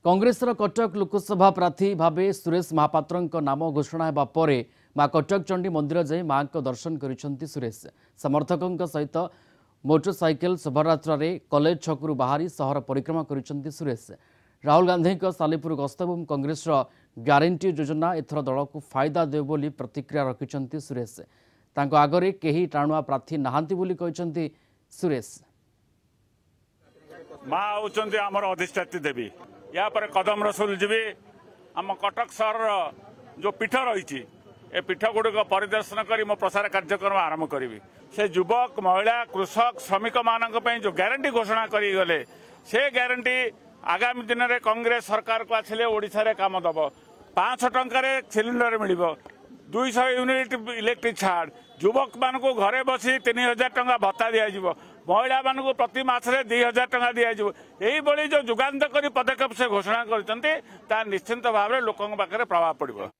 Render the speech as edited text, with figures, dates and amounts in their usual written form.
कांग्रेसर कटक लोकसभा प्रार्थी भाव सुरेश महापात्र नाम घोषणा होगा पर माँ कटक चंडी मंदिर जाई मां को दर्शन करिसेंती सुरेश। समर्थकों सहित मोटरसाइकेल शोभायात्रा कॉलेज छकु बाहरी सहर परिक्रमा करिसेंती सुरेश। राहुल गांधी सालेपुर गस्त और कांग्रेस ग्यारंटी योजना एथर दल को फायदा देव बोली प्रतिक्रिया रखिंट सुरेश। तांको आगरे केही टाणुआ प्रार्थी नहांती बोली कहिसेंती सुरेश। माँ होउचंती हमर अधिष्ठात्री देवी या पर कदम रसूल जी आम कटक सहर जो पीठ रही ए पीठ गुड़िक परिदर्शन कर मो प्रसार कार्यक्रम आरंभ करी। से युवक महिला कृषक श्रमिक मान जो ग्यारंटी घोषणा करगले से ग्यारंटी आगामी दिन में कांग्रेस सरकार को आसिले ओडिशा काम दब 500 टंकार सिलिंडर मिल 200 यूनिट इलेक्ट्रिक छाड़ युवक मान को घरे बसी 3000 टंका भत्ता दिज्व महिला मान को प्रति मासरे 2000 टंका दिज्व यही जो जुगान्तकारी पदक्षेप से घोषणा कर निश्चिंत भाव में लोकों पाखे प्रभाव पड़ो।